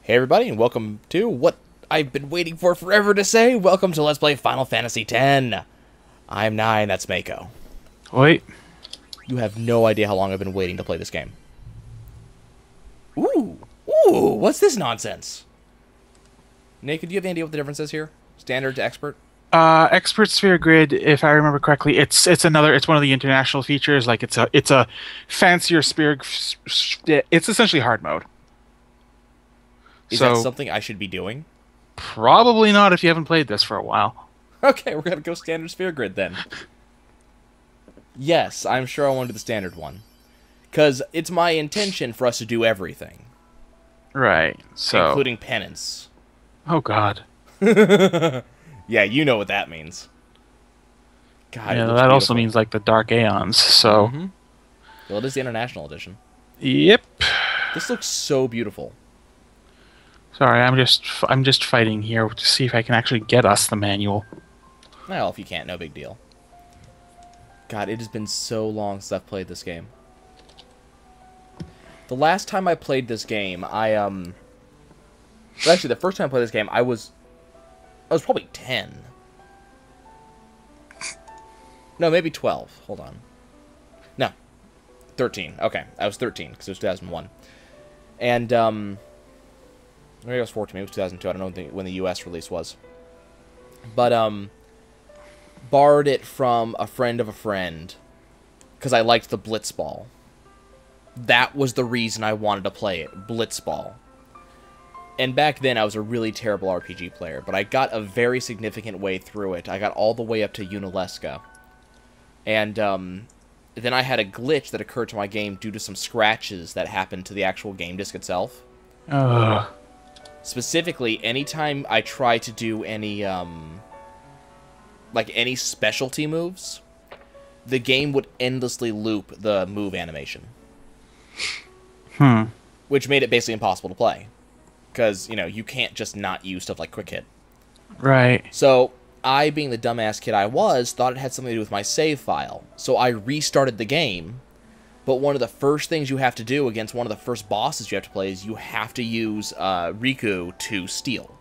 Hey everybody, and welcome to what I've been waiting for forever to say. Welcome to Let's Play Final Fantasy X. I'm Nine, that's Mako. Wait. You have no idea how long I've been waiting to play this game. Ooh, what's this nonsense? Naked, do you have any idea what the difference is here? Standard to expert? Expert Sphere Grid, if I remember correctly, it's one of the international features. Like it's a fancier sphere. It's essentially hard mode. Is that something I should be doing? Probably not if you haven't played this for a while. Okay, we're gonna go standard sphere grid then. Yes, I'm sure I want to do the standard one. Because it's my intention for us to do everything. Right, so... including penance. Oh, God. Yeah, you know what that means. God, yeah, that also means, like, the Dark Aeons, so... Mm-hmm. Well, it is the International Edition. Yep. This looks so beautiful. Sorry, I'm just fighting here to see if I can actually get us the manual. Well, if you can't, no big deal. God, it has been so long since I've played this game. The last time I played this game, actually, the first time I played this game, I was probably 10. No, maybe 12. Hold on. No. 13. Okay, I was 13, because it was 2001. And, maybe I was 14, maybe it was 2002, I don't know when the US release was. But, borrowed it from a friend of a friend, because I liked the Blitzball. That was the reason I wanted to play it, Blitzball. And back then, I was a really terrible RPG player, but I got a very significant way through it. I got all the way up to Unalesca. And, then I had a glitch that occurred to my game due to some scratches that happened to the actual game disc itself. Specifically, anytime I try to do any, like, any specialty moves, the game would endlessly loop the move animation. Which made it basically impossible to play. Because, you know, you can't just not use stuff like Quick Hit. Right. So, I, being the dumbass kid I was, thought it had something to do with my save file. So I restarted the game, but one of the first things you have to do against one of the first bosses you have to play is you have to use Riku to steal.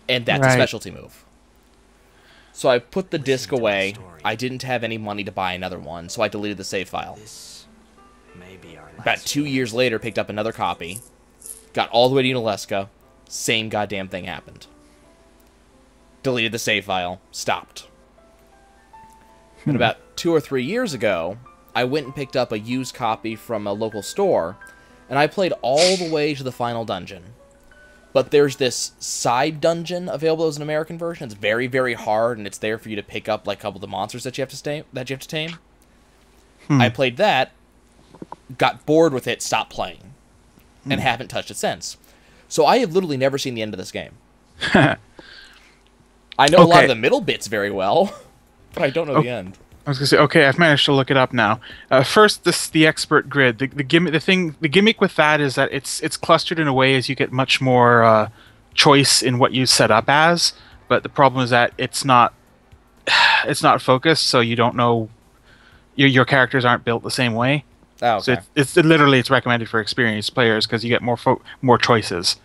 And that's a specialty move. So I put the disc away. I didn't have any money to buy another one, so I deleted the save file. About 2 years later, picked up another copy. Got all the way to Unalesca. Same goddamn thing happened. Deleted the save file. Stopped. And about 2 or 3 years ago, I went and picked up a used copy from a local store, and I played all the way to the final dungeon. But there's this side dungeon available as an American version. It's very, very hard, and it's there for you to pick up like a couple of the monsters that you have to tame. I played that, got bored with it, stopped playing, and haven't touched it since. So I have literally never seen the end of this game. I know a lot of the middle bits very well, but I don't know the end. I was gonna say, okay, I've managed to look it up now. First, the expert grid. The gimmick with that is that it's clustered in a way as you get much more choice in what you set up as. But the problem is that it's not focused, so you don't know your characters aren't built the same way. Oh, okay. So it's literally recommended for experienced players because you get more choices.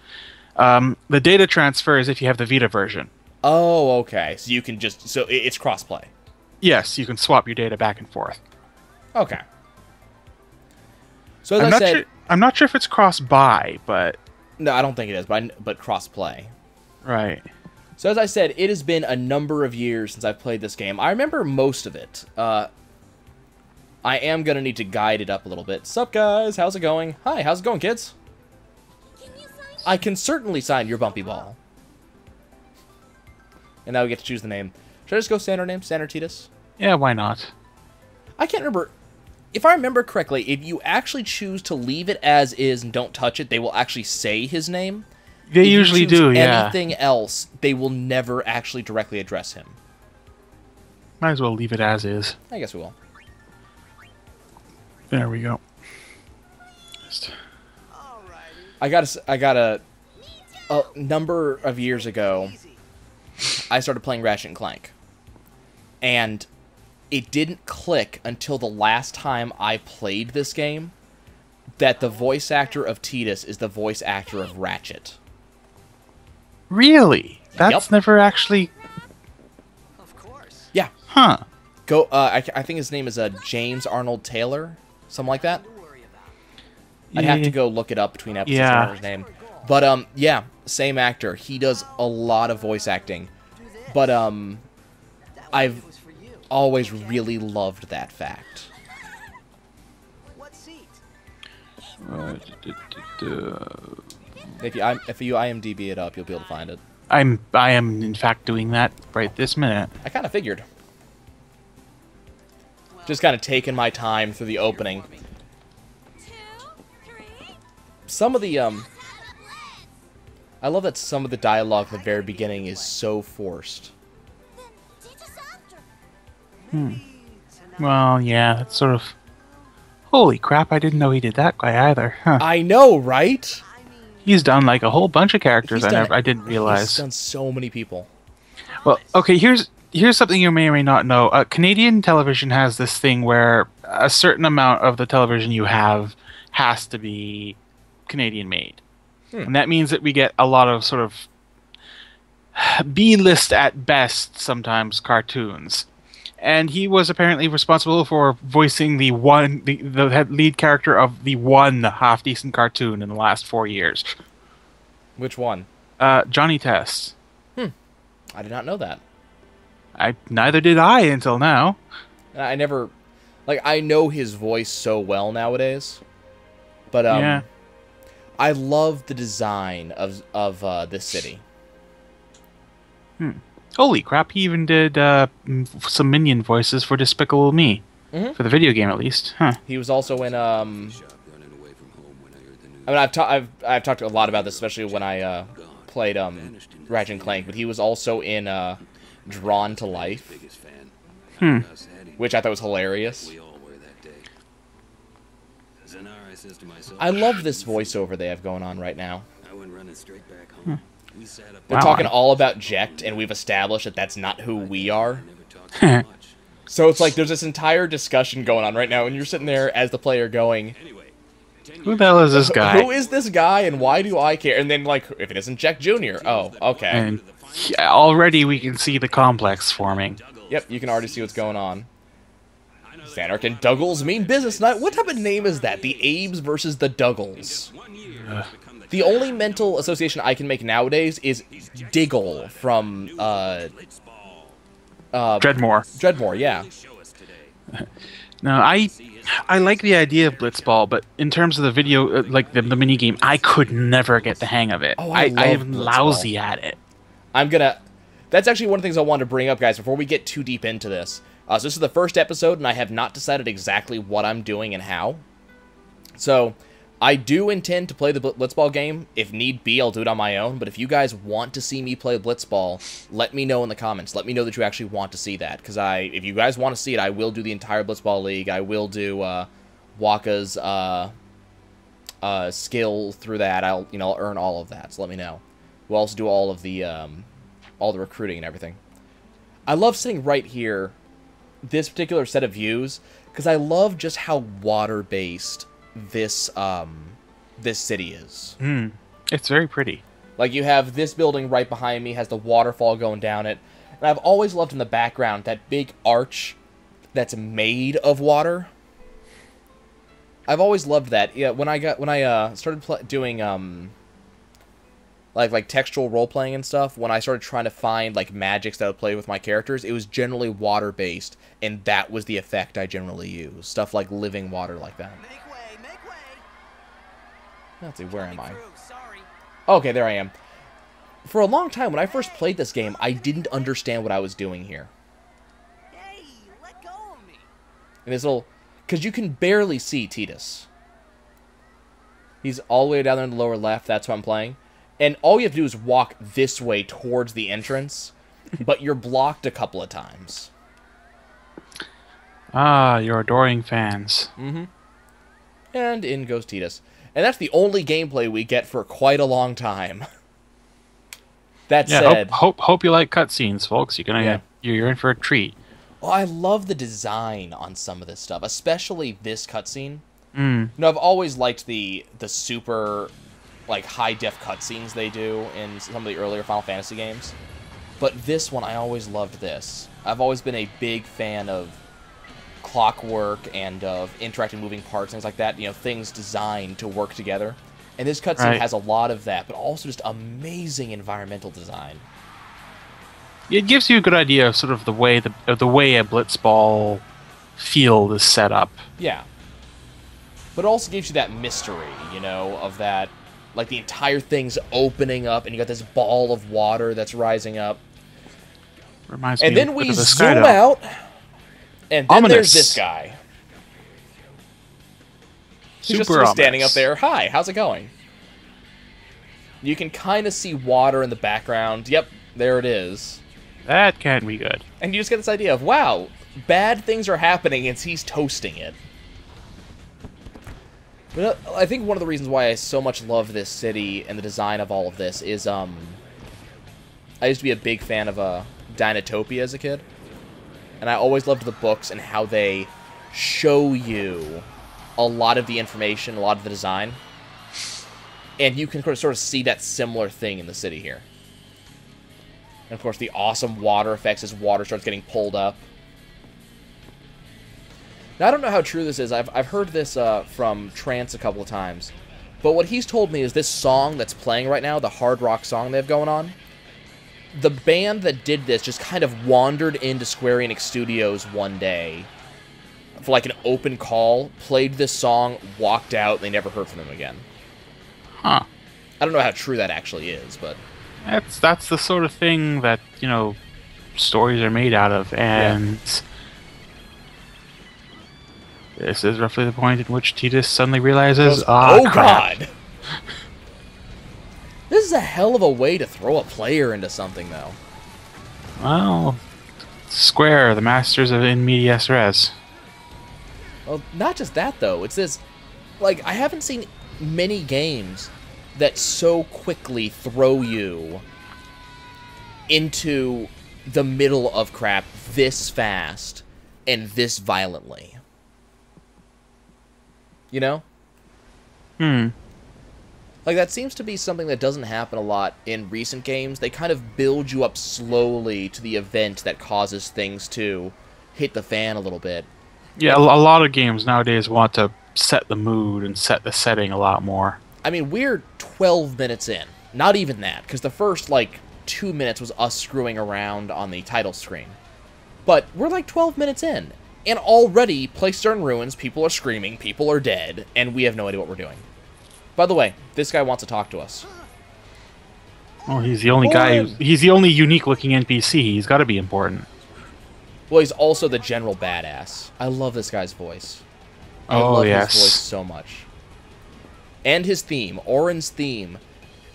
The data transfer is if you have the Vita version. Oh, okay. So you can just it's crossplay. Yes, you can swap your data back and forth. Okay. So as I said, I'm not sure if it's cross-buy, but... No, I don't think it is, but cross-play. Right. So as I said, it has been a number of years since I've played this game. I remember most of it. I am going to need to guide it up a little bit. Sup, guys? How's it going? Hi, how's it going, kids? I can certainly sign your Bumpy Ball. And now we get to choose the name. Should I just go standard name? Standard Tidus? Yeah, why not? I can't remember. If I remember correctly, if you actually choose to leave it as is and don't touch it, they will actually say his name. They usually do, yeah. Anything else, they will never actually directly address him. Might as well leave it as is. I guess we will. There we go. I got a number of years ago, I started playing Ratchet and Clank. And it didn't click until the last time I played this game that the voice actor of Tidus is the voice actor of Ratchet. Really? That's Yup. never actually... Yeah. Huh. Go. I think his name is James Arnold Taylor, something like that. I'd have to go look it up between episodes. Yeah. I don't remember his name. But yeah, same actor. He does a lot of voice acting. But I've always really loved that fact. If you IMDb it up, you'll be able to find it. I am in fact doing that right this minute. I kind of figured. Just kind of taking my time through the opening. Some of the I love that some of the dialogue at the very beginning is so forced. Well, yeah, that's sort of... Holy crap, I didn't know he did that guy either. Huh. I know, right? He's done like a whole bunch of characters He's done- I didn't He's realize. done so many people. Well, okay, here's something you may or may not know. Canadian television has this thing where a certain amount of the television you have has to be Canadian made. And that means that we get a lot of sort of B-list at best, sometimes, cartoons. And he was apparently responsible for voicing the lead character of the one half-decent cartoon in the last 4 years. Which one? Johnny Test. I did not know that. Neither did I until now. I never... Like, I know his voice so well nowadays. But, Yeah. I love the design of this city. Holy crap, he even did some Minion voices for Despicable Me. For the video game, at least. Huh. He was also in, I mean, I've talked a lot about this, especially when I played Ratchet and Clank, but he was also in Drawn to Life, which I thought was hilarious. I love this voiceover they have going on right now. They're talking all about Jecht, and we've established that that's not who we are. So it's like there's this entire discussion going on right now, and you're sitting there as the player going, Who the hell is this guy? who is this guy, and why do I care? And then, like, if it isn't Jecht Jr., oh, okay. And yeah, already we can see the complex forming. Yep, you can already see what's going on. Xanark and Douglas mean business night. What type of name is that? The Abes versus the Douglas. The only mental association I can make nowadays is Diggle from Dreadmore. Yeah. No, I like the idea of Blitzball, but in terms of the video, like the mini game, I could never get the hang of it. Oh, I love am Blitzball. lousy at it. That's actually one of the things I wanted to bring up, guys, before we get too deep into this. So this is the first episode, and I have not decided exactly what I'm doing and how. So I do intend to play the Blitzball game. If need be, I'll do it on my own. But if you guys want to see me play Blitzball, let me know in the comments. Let me know that you actually want to see that. Because if you guys want to see it, I will do the entire Blitzball League. I will do Waka's skill through that. I'll earn all of that. So let me know. We'll also do all of the recruiting and everything. I love sitting right here, this particular set of views, because I love just how water-based this city is. It's very pretty. Like, you have this building right behind me, has the waterfall going down it, and I've always loved in the background that big arch that's made of water. I've always loved that. Yeah, when I started doing like textual role playing and stuff, when I started trying to find like magics that I would play with my characters, it was generally water based, and that was the effect I generally use. Stuff like living water like that. Make way. Let's see, where am I? Okay, there I am. For a long time, when I first played this game, I didn't understand what I was doing here. Hey, let go of me. And this little, because you can barely see Tidus. He's all the way down there in the lower left. That's what I'm playing. And all you have to do is walk this way towards the entrance, but you're blocked a couple of times. Ah, your adoring fans. And in goes Tidus. And that's the only gameplay we get for quite a long time. That said... Hope you like cutscenes, folks. Yeah. You're in for a treat. Oh, I love the design on some of this stuff, especially this cutscene. No, I've always liked the super like high-def cutscenes they do in some of the earlier Final Fantasy games. But this one, I always loved this. I've always been a big fan of clockwork and of interacting moving parts, things like that. You know, things designed to work together. And this cutscene has a lot of that, but also just amazing environmental design. It gives you a good idea of sort of the way a Blitzball field is set up. Yeah. But it also gives you that mystery, you know, of that, like the entire thing's opening up and you got this ball of water that's rising up. Reminds me And then of we the zoom out, and then there's this guy. He's just sort of standing up there. Hi, how's it going? You can kind of see water in the background. Yep, there it is. That can't be good. And you just get this idea of, wow, bad things are happening and he's toasting it. But I think one of the reasons why I so much love this city and the design of all of this is, I used to be a big fan of Dinotopia as a kid. And I always loved the books and how they show you a lot of the information, a lot of the design. And you can sort of see that similar thing in the city here. And of course, the awesome water effects as water starts getting pulled up. Now, I don't know how true this is. I've heard this from Trance a couple of times. But what he's told me is this song that's playing right now, the hard rock song they have going on, the band that did this just kind of wandered into Square Enix Studios one day for like an open call, played this song, walked out, and they never heard from them again. Huh. I don't know how true that actually is, but... That's the sort of thing that, you know, stories are made out of, and... Yeah. This is roughly the point in which Tidus suddenly realizes, oh crap. God! This is a hell of a way to throw a player into something, though. Well, Square, the masters of in medias res. Well, not just that, though. It's this... Like, I haven't seen many games that so quickly throw you into the middle of crap this fast and this violently. You know? Like, that seems to be something that doesn't happen a lot in recent games. They kind of build you up slowly to the event that causes things to hit the fan a little bit. Yeah, a lot of games nowadays want to set the mood and set the setting a lot more. I mean, we're 12 minutes in. Not even that, because the first, like, 2 minutes was us screwing around on the title screen. But we're like 12 minutes in, and already, Places are in ruins, people are screaming, people are dead, and we have no idea what we're doing. By the way, this guy wants to talk to us. Oh, he's the only guy. He's the only unique-looking NPC. He's got to be important. Well, he's also the general badass. I love this guy's voice. I love his voice so much. And his theme, Auron's theme,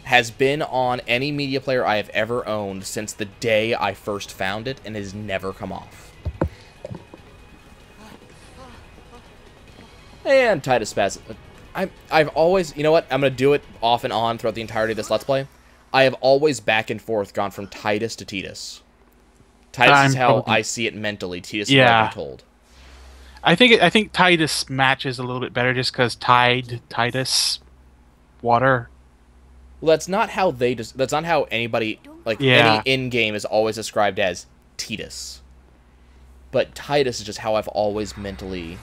has been on any media player I have ever owned since the day I first found it, and has never come off. And Tidus Spaz. I've always, you know what, I'm going to do it off and on throughout the entirety of this Let's Play. I have always back and forth gone from Tidus to Tidus. Tidus is how I see it mentally. Tidus is what I've been told. I think Tidus matches a little bit better just because Tidus, water. Well, that's not how that's not how anybody, like, any in-game is always described as Tidus. But Tidus is just how I've always mentally...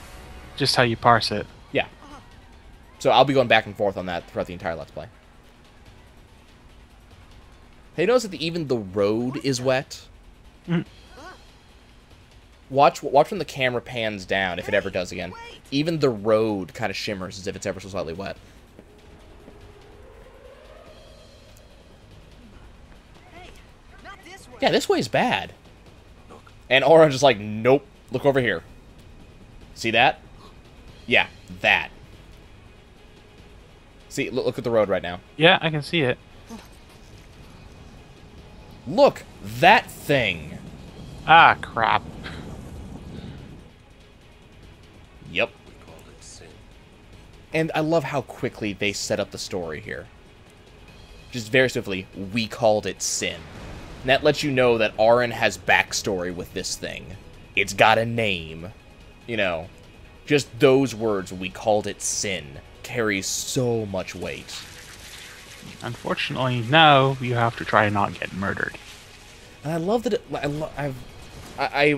Just how you parse it. Yeah. So I'll be going back and forth on that throughout the entire Let's Play. Hey, notice that even the road is wet? Watch when the camera pans down, if it ever does again. Even the road kind of shimmers as if it's ever so slightly wet. Hey, not this way. Yeah, this way's bad. And Auron's just like, nope, look over here. See that? Yeah, that. See, look at the road right now. Yeah, I can see it. Look, that thing. Ah, crap. Yep. And I love how quickly they set up the story here. Just very swiftly, we called it Sin. And that lets you know that Auron has backstory with this thing. It's got a name. You know, just those words, we called it Sin, carries so much weight. Unfortunately, now you have to try and not get murdered. And I love that. I'm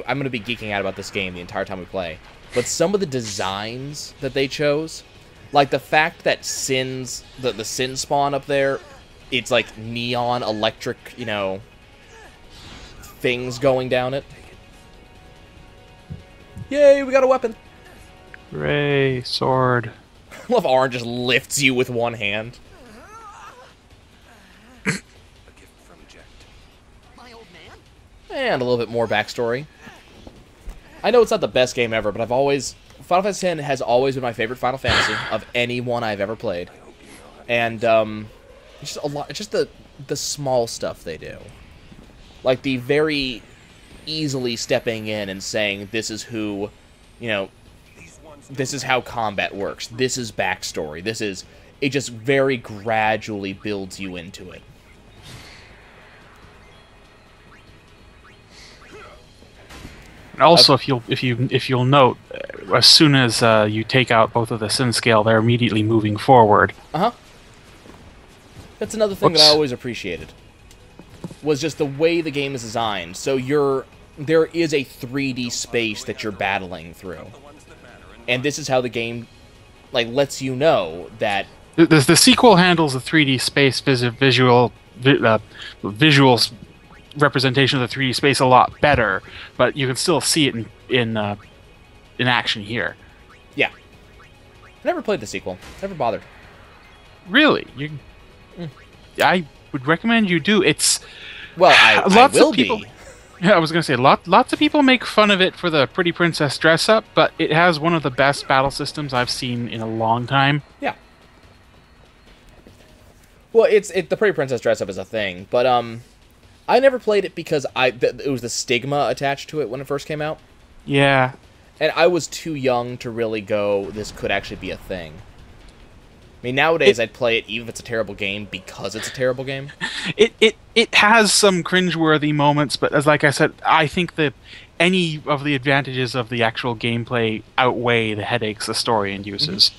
going to be geeking out about this game the entire time we play. But some of the designs that they chose, like the fact that Sin's the Sin spawn up there, it's like neon electric, you know, things going down it. Yay, we got a weapon. Hooray, sword. I love Auron just lifts you with one hand. A gift from Jet. My old man? And a little bit more backstory. I know it's not the best game ever, but Final Fantasy X has always been my favorite Final Fantasy of any one I've ever played. And it's just a lot. It's just the small stuff they do, like the very easily stepping in and saying, "This is who, you know, this is how combat works. This is backstory. This is." It just very gradually builds you into it. Also, if you'll note, as soon as you take out both of the Sin Scale, they're immediately moving forward. That's another thing that I Whoops. always appreciated. Was just the way the game is designed. So there is a 3D space that you're battling through, and this is how the game, like, lets you know that. The sequel handles the 3D space visual representation of the 3D space a lot better, but you can still see it in action here. Yeah. I never played the sequel. Never bothered. Really, I would recommend you do. It's Well, I lots will of people. be. Yeah, I was gonna say lots of people make fun of it for the pretty princess dress up, but it has one of the best battle systems I've seen in a long time. Yeah. Well, the Pretty Princess dress up is a thing, but I never played it because it was the stigma attached to it when it first came out, Yeah, and I was too young to really go, this could actually be a thing. I mean, nowadays I'd play it even if it's a terrible game because it's a terrible game. it has some cringeworthy moments, but as like I said, I think that any of the advantages of the actual gameplay outweigh the headaches the story induces.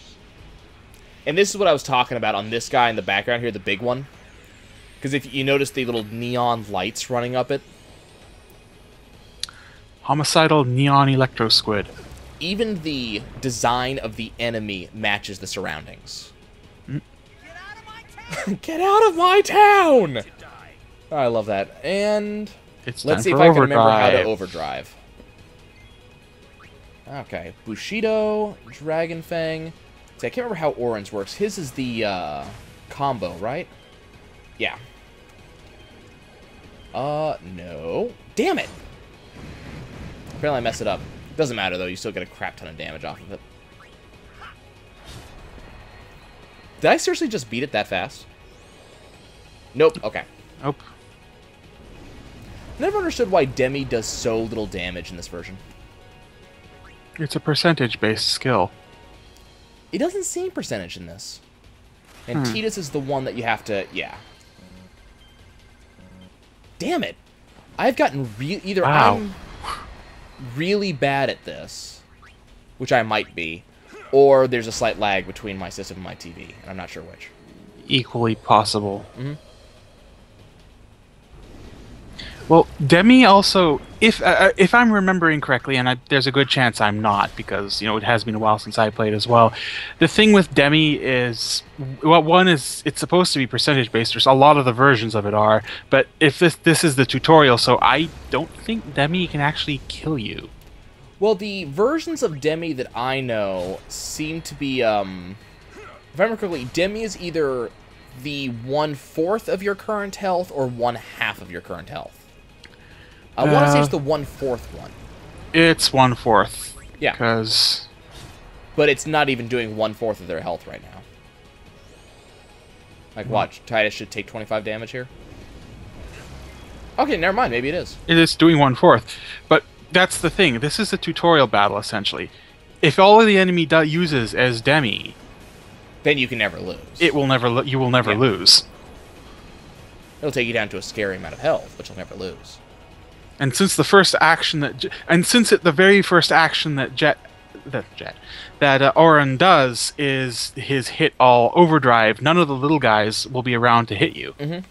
And this is what I was talking about on this guy in the background here, the big one. Because if you notice the little neon lights running up it, Homicidal neon electro squid. even the design of the enemy matches the surroundings. Get out of my town! Get out of my town! Oh, I love that. And It's let's time see if for I can remember how to overdrive. overdrive. Okay, Bushido, Dragon Fang. See, I can't remember how Auron's works. His is the combo, right? Yeah. No. Damn it! Apparently I messed it up. Doesn't matter, though. You still get a crap ton of damage off of it. Did I seriously just beat it that fast? Nope. Okay. Nope. Never understood why Demi does so little damage in this version. It's a percentage-based skill. It doesn't seem percentage in this. And Tidus is the one that you have to... Yeah. Damn it. I've gotten either Wow. I'm really bad at this, which I might be, or there's a slight lag between my system and my TV, and I'm not sure which. Equally possible. Mhm. Well, Demi also, if I'm remembering correctly, and there's a good chance I'm not, because it has been a while since I played as well. The thing with Demi is, well, one is it's supposed to be percentage based. There's a lot of the versions of it are, but if this is the tutorial, so I don't think Demi can actually kill you. Well, the versions of Demi that I know seem to be, if I remember correctly, Demi is either the 1/4 of your current health or 1/2 of your current health. I want to say it's the 1/4 one. It's 1/4. Yeah. Because But it's not even doing 1/4 of their health right now. Like, watch. Tidus should take 25 damage here. Okay, never mind. Maybe it is. it is doing 1/4, but that's the thing. This is a tutorial battle essentially. If all of the enemy uses as Demi, Then you can never lose. you will never Yeah. lose. It'll take you down to a scary amount of health, but you'll never lose. And since the very first action that Jet Auron does is his hit all overdrive. None of the little guys will be around to hit you. Mm-hmm.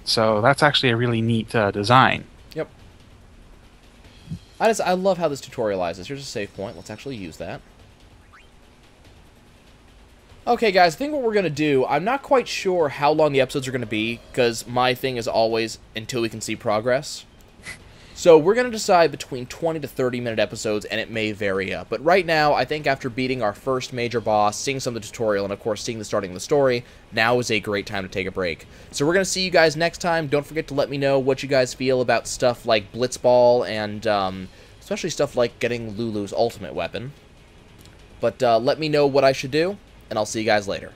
So that's actually a really neat design. Yep. I love how this tutorializes. Here's a save point. Let's actually use that. Okay, guys, I think what we're going to do, I'm not quite sure how long the episodes are going to be, because my thing is always until we can see progress. So we're going to decide between 20 to 30-minute episodes, and it may vary up. But right now, I think after beating our first major boss, seeing some of the tutorial, and of course seeing the starting of the story, now is a great time to take a break. So we're going to see you guys next time. Don't forget to let me know what you guys feel about stuff like Blitzball, and especially stuff like getting Lulu's ultimate weapon. But let me know what I should do, and I'll see you guys later.